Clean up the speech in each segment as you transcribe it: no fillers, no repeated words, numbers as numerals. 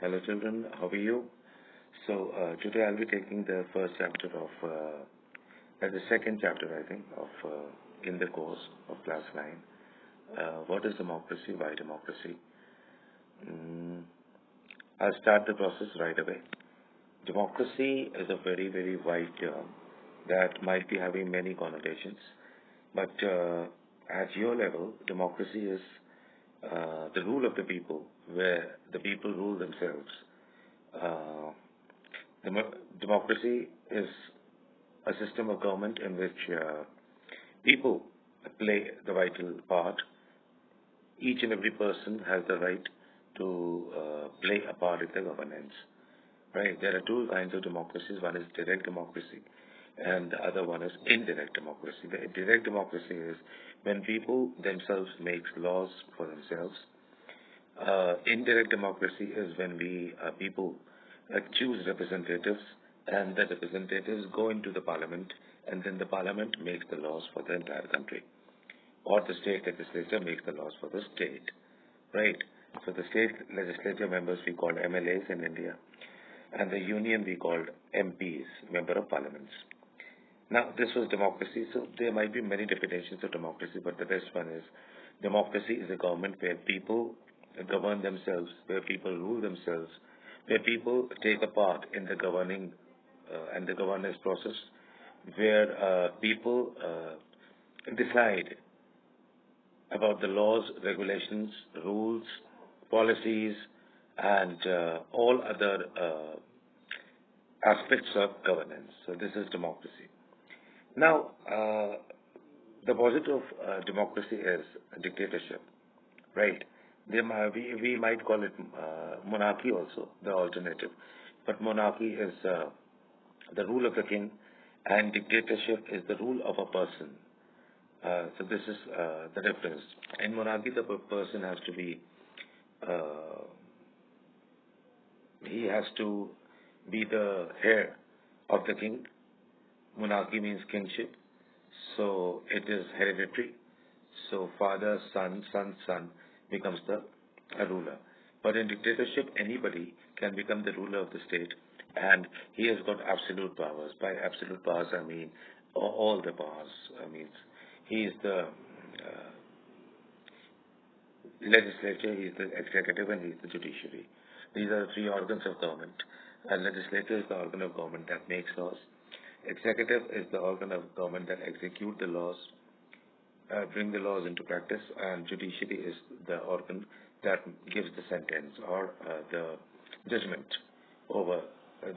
Hello children, how are you? Today I'll be taking the first chapter of, the second chapter I think, of in the course of class 9. What is democracy? Why democracy? Mm, I'll start the process right away. Democracy is a very, very wide term that might be having many connotations, but at your level, democracy is the rule of the people, where the people rule themselves. Uh, Democracy is a system of government in which people play the vital part. Each and every person has the right to play a part in the governance. Right? There are two kinds of democracies. One is direct democracy, and the other one is indirect democracy. The direct democracy is when people themselves make laws for themselves. Indirect democracy is when we people choose representatives, and the representatives go into the parliament, and then the parliament makes the laws for the entire country, or the state legislature makes the laws for the state, right? So the state legislature members we call MLAs in India, and the union we called MPs, member of parliaments. Now, this was democracy, so there might be many definitions of democracy, but the best one is democracy is a government where people govern themselves, where people rule themselves, where people take a part in the governing and the governance process, where people decide about the laws, regulations, rules, policies, and all other aspects of governance. So this is democracy. Now, the opposite of democracy is dictatorship, right? We might call it monarchy also, the alternative. But monarchy is the rule of the king, and dictatorship is the rule of a person. So this is the difference. In monarchy, the person has to be, he has to be the heir of the king. Monarchy means kingship, so it is hereditary. So father, son becomes the a ruler. But in dictatorship, anybody can become the ruler of the state, and he has got absolute powers. By absolute powers, I mean all the powers. I mean, he is the legislature, he is the executive, and he is the judiciary. These are the three organs of government. And legislature is the organ of government that makes laws. Executive is the organ of government that execute the laws, bring the laws into practice, and judiciary is the organ that gives the sentence or the judgment over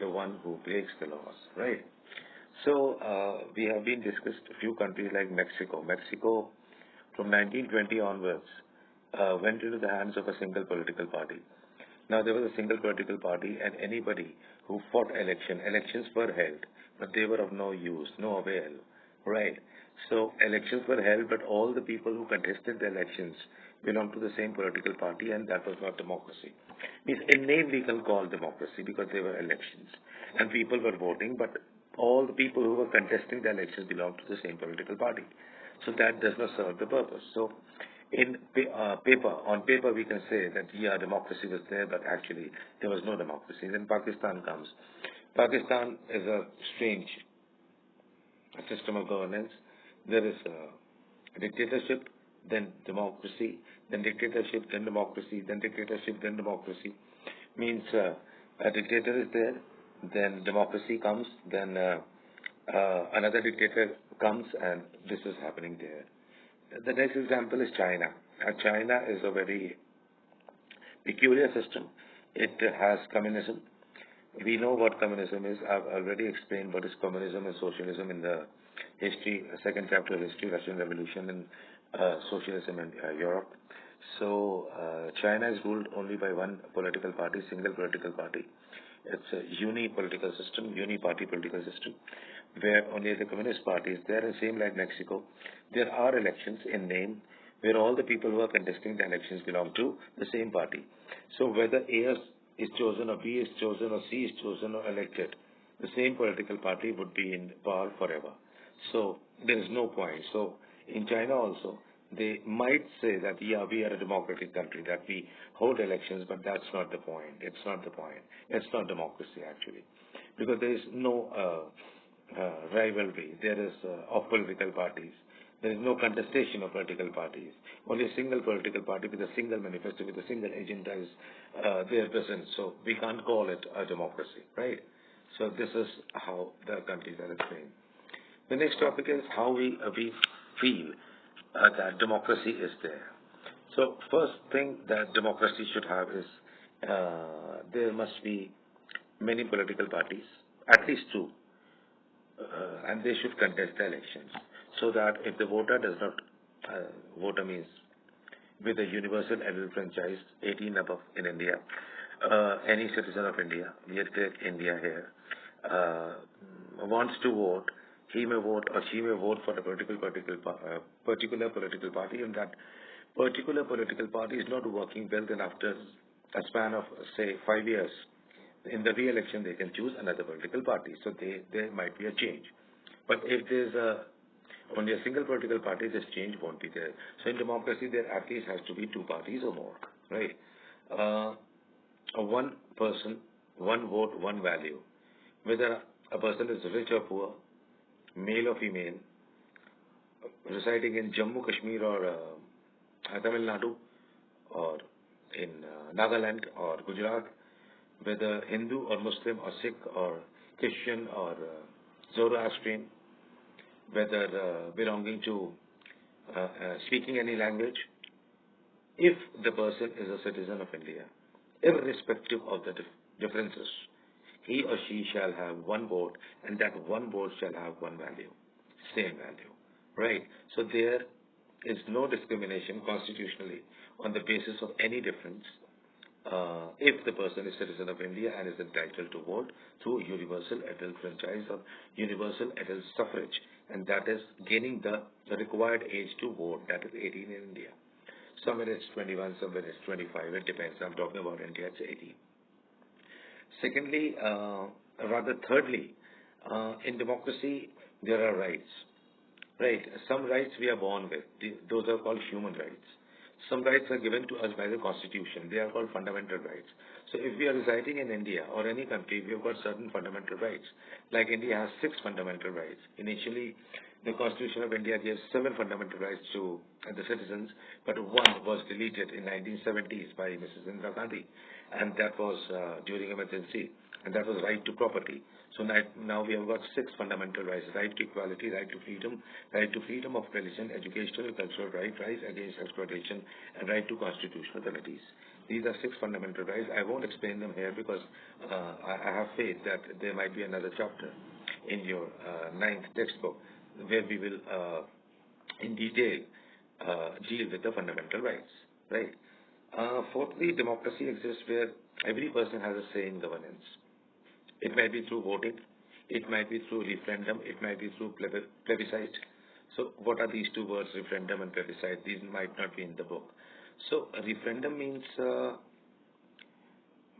the one who breaks the laws, right? So we have been discussed a few countries like Mexico. Mexico, from 1920 onwards, went into the hands of a single political party. Now there was a single political party, and anybody who fought elections were held, but they were of no use, no avail, right? So elections were held, but all the people who contested the elections belonged to the same political party, and that was not democracy. Means in name we can call democracy because they were elections, and people were voting, but all the people who were contesting the elections belonged to the same political party. So that does not serve the purpose. So on paper, we can say that, yeah, democracy was there, but actually there was no democracy. Then Pakistan comes. Pakistan is a strange system of governance. There is a dictatorship, then democracy, then dictatorship, then democracy, then dictatorship, then democracy. Means a dictator is there, then democracy comes, then another dictator comes, and this is happening there. The next example is China. China is a very peculiar system. It has communism. We know what communism is. I've already explained what is communism and socialism in the history, second chapter of history, Russian Revolution, and socialism in Europe. So China is ruled only by one political party, single political party. It's a uni-political system, uni-party political system, where only the Communist Party is there, and same like Mexico. There are elections in name, where all the people who are contesting the elections belong to the same party. So whether A is chosen, or B is chosen, or C is chosen or elected, the same political party would be in power forever. So there is no point. So in China also, They might say that, yeah, we are a democratic country, that we hold elections, but that's not the point. It's not the point. It's not democracy, actually. Because there is no rivalry. There is of political parties. There is no contestation of political parties. Only a single political party with a single manifesto, with a single agenda is there present. So we can't call it a democracy, right? So this is how the countries are explained. The next topic is how we feel that democracy is there. So first thing that democracy should have is there must be many political parties, at least two, and they should contest the elections so that if the voter does not, voter means with a universal adult franchise, 18 above in India, any citizen of India, we are great India here, wants to vote, he may vote or she may vote for a particular political party, and that particular political party is not working well, then after a span of, say, 5 years, in the re-election, they can choose another political party. So there might be a change. But if there's only a single political party, this change won't be there. So in democracy, there at least has to be two parties or more, right? One person, one vote, one value. Whether a person is rich or poor, male or female, residing in Jammu, Kashmir or Tamil Nadu, or in Nagaland or Gujarat, whether Hindu or Muslim or Sikh or Christian or Zoroastrian, whether belonging to speaking any language, if the person is a citizen of India, irrespective of the differences, he or she shall have one vote, and that one vote shall have one value, same value, right? So there is no discrimination constitutionally on the basis of any difference if the person is citizen of India and is entitled to vote through universal adult franchise or universal adult suffrage, and that is gaining the required age to vote, that is 18 in India. Somewhere it's 21, somewhere it's 25, it depends. I'm talking about India, it's 18. Secondly, rather thirdly, in democracy, there are rights. Right. Some rights we are born with. Those are called human rights. Some rights are given to us by the Constitution. They are called fundamental rights. So if we are residing in India or any country, we have got certain fundamental rights. Like India has 6 fundamental rights. Initially, the Constitution of India gave 7 fundamental rights to the citizens, but one was deleted in 1970s by Mrs. Indira Gandhi, and that was during emergency, and that was right to property. So now we have got 6 fundamental rights: right to equality, right to freedom of religion, educational, cultural right against exploitation, and right to constitutional remedies. These are 6 fundamental rights. I won't explain them here because I have faith that there might be another chapter in your ninth textbook where we will in detail deal with the fundamental rights, right? Fourthly, democracy exists where every person has a say in governance. It might be through voting, it might be through referendum, it might be through plebiscite. So what are these two words, referendum and plebiscite? These might not be in the book. So a referendum means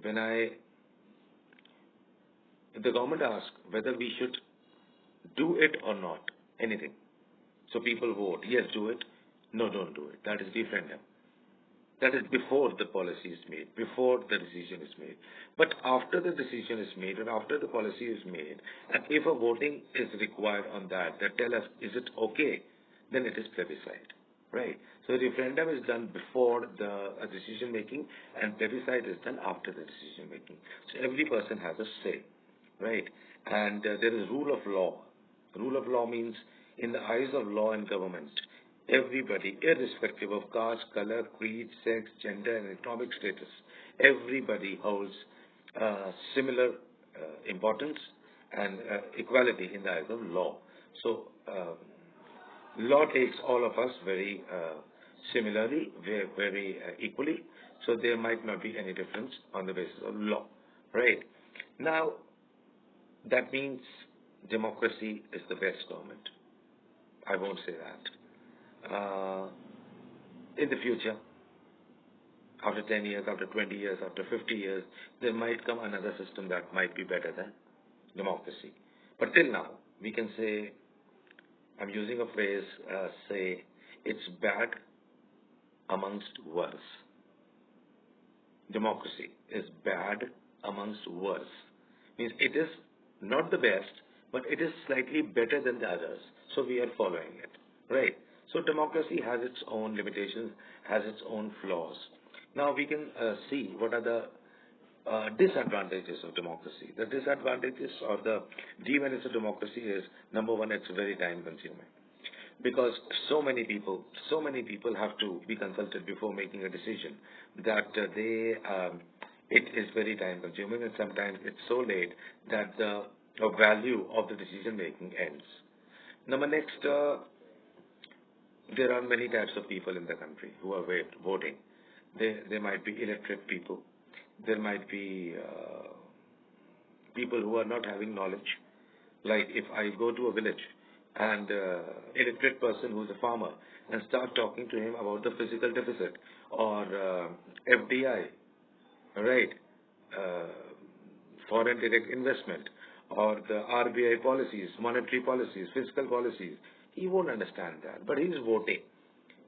when the government asks whether we should do it or not, anything. So people vote, yes, do it, no, don't do it. That is referendum. That is before the policy is made, before the decision is made. But after the decision is made and after the policy is made, and if a voting is required on that, that tell us, is it okay, then it is plebiscite, right? So referendum is done before the decision making, and plebiscite is done after the decision making. So every person has a say, right? And there is rule of law. Rule of law means in the eyes of law and government, everybody, irrespective of caste, color, creed, sex, gender, and economic status, everybody holds similar importance and equality in the eyes of law. So, law takes all of us very similarly, very equally. So there might not be any difference on the basis of law, right? Now, that means democracy is the best government. I won't say that. In the future, after 10 years, after 20 years, after 50 years, there might come another system that might be better than democracy. But till now, we can say, I'm using a phrase, say, It's bad amongst worse. Democracy is bad amongst worse. Means it is not the best, but it is slightly better than the others. So we are following it, right? So democracy has its own limitations, has its own flaws. Now we can see what are the disadvantages of democracy. The disadvantages or the demerits of democracy is number one, it's very time consuming because so many people have to be consulted before making a decision that it is very time consuming and sometimes it's so late that the value of the decision making ends. Number next, there are many types of people in the country who are voting. There might be illiterate people. There might be people who are not having knowledge. Like if I go to a village and illiterate person who's a farmer and start talking to him about the physical deficit or FDI, right? Uh, Foreign direct investment or the RBI policies, monetary policies, fiscal policies, he won't understand that. But he's voting,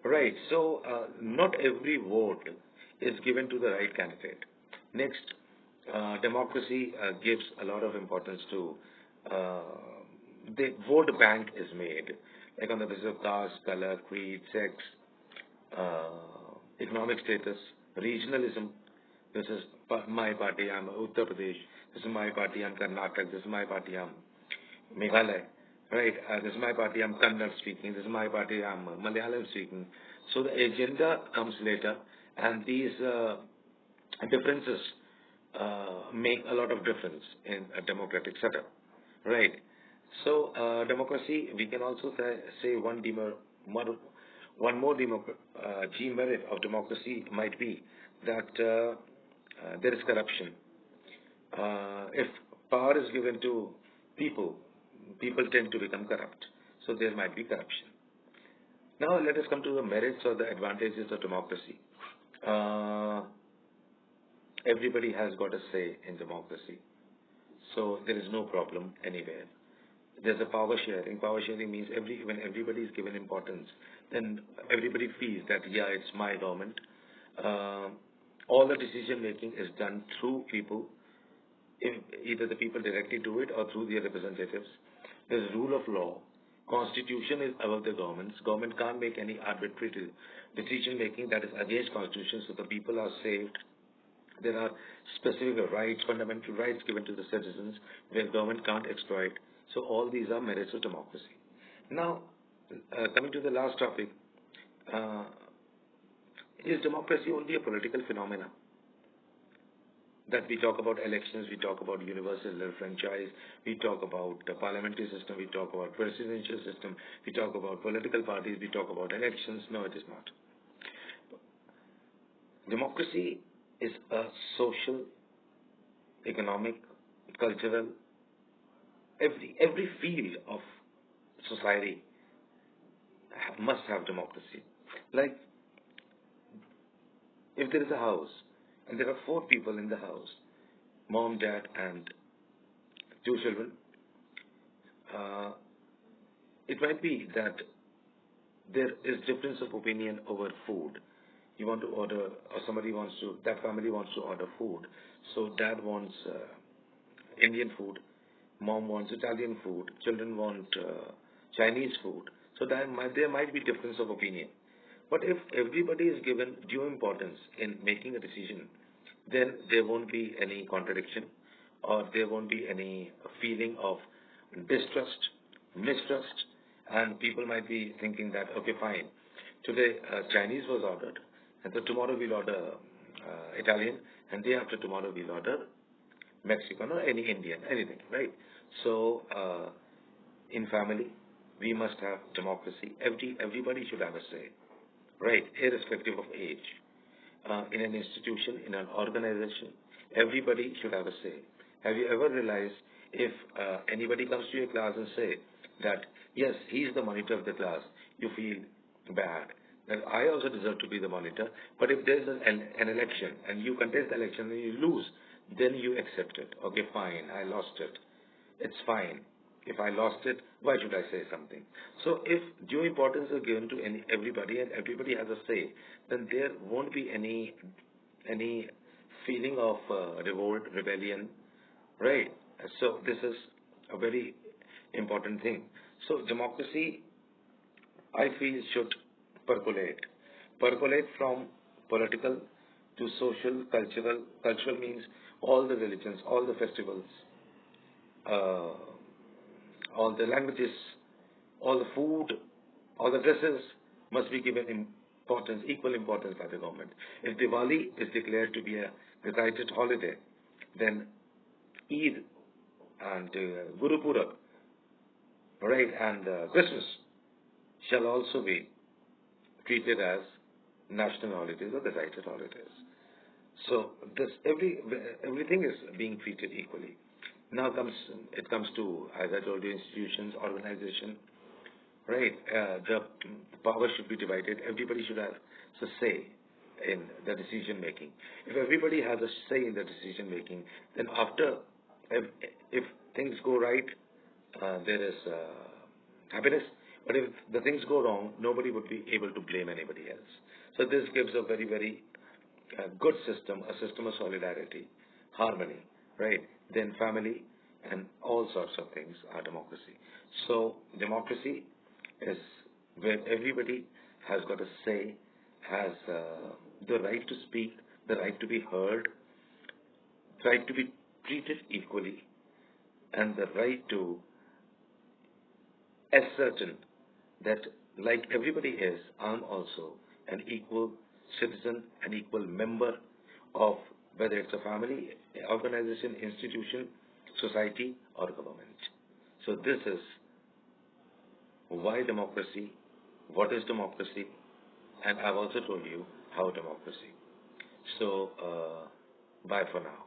right? So not every vote is given to the right candidate. Next, democracy gives a lot of importance to uh, the vote bank is made, like on the basis of caste, color, creed, sex, uh, economic status, regionalism. This is my party, I'm Uttar Pradesh. This is my party, I'm Karnataka. This is my party, I'm Meghalaya. Right? This is my party, I'm Kannada speaking. This is my party, I'm Malayalam speaking. So the agenda comes later, and these differences make a lot of difference in a democratic setup. Right? So democracy, we can also say one more demerit of democracy might be that there is corruption. If power is given to people, people tend to become corrupt. So there might be corruption. Now let us come to the merits or the advantages of democracy. Uh, Everybody has got a say in democracy. So there is no problem anywhere. There's a power sharing. Power sharing means when everybody is given importance, then everybody feels that, yeah, it's my government. Uh, all the decision making is done through people. If either the people directly do it or through their representatives. There's rule of law. Constitution is above the governments. Government can't make any arbitrary decision making that is against constitution, so the people are saved. There are specific rights, fundamental rights given to the citizens where government can't exploit. So all these are merits of democracy. Now, coming to the last topic, uh, is democracy only a political phenomena? That we talk about elections, we talk about universal franchise, we talk about the parliamentary system, we talk about presidential system, we talk about political parties, we talk about elections. No, it is not. Democracy is a social, economic, cultural, every field of society must have democracy. Like if there is a house and there are four people in the house, mom, dad, and two children, uh, it might be that there is difference of opinion over food. You want to order, or that family wants to order food. So dad wants Indian food, mom wants Italian food, children want Chinese food. So there might be difference of opinion. But if everybody is given due importance in making a decision, then there won't be any contradiction or there won't be any feeling of distrust, mistrust, and people might be thinking that, okay, fine, today Chinese was ordered, and so tomorrow we'll order Italian, and day after tomorrow we'll order Mexican or any Indian, anything, right? So, in family, we must have democracy. Everybody should have a say, right? Irrespective of age. In an institution, in an organization, everybody should have a say. Have you ever realized if anybody comes to your class and say that, yes, he is the monitor of the class, you feel bad. That I also deserve to be the monitor, but if there's an election and you contest the election and you lose, then you accept it. Okay, fine, I lost it. It's fine. If I lost it, why should I say something? So if due importance is given to everybody and everybody has a say, then there won't be any feeling of revolt, rebellion, right? So this is a very important thing. So democracy, I feel, should percolate. Percolate from political to social, cultural. Cultural means all the religions, all the festivals, uh, all the languages, all the food, all the dresses must be given importance, equal importance by the government. If Diwali is declared to be a gazetted holiday, then Eid and Guru Purab, right, and Christmas shall also be treated as national holidays or gazetted holidays. So this everything is being treated equally. Now comes to, as I told you, institutions, organization, right? The power should be divided. Everybody should have a say in the decision making. If everybody has a say in the decision making, then if, if things go right, there is happiness. But if the things go wrong, nobody would be able to blame anybody else. So this gives a very good system, a system of solidarity, harmony, right? Then family and all sorts of things are democracy. So democracy is where everybody has got a say, has the right to speak, the right to be heard, right to be treated equally, and the right to ascertain that, like everybody is, I'm also an equal citizen, an equal member of whether it's a family, organization, institution, society, or government. So this is why democracy, what is democracy, and I've also told you how democracy. So, bye for now.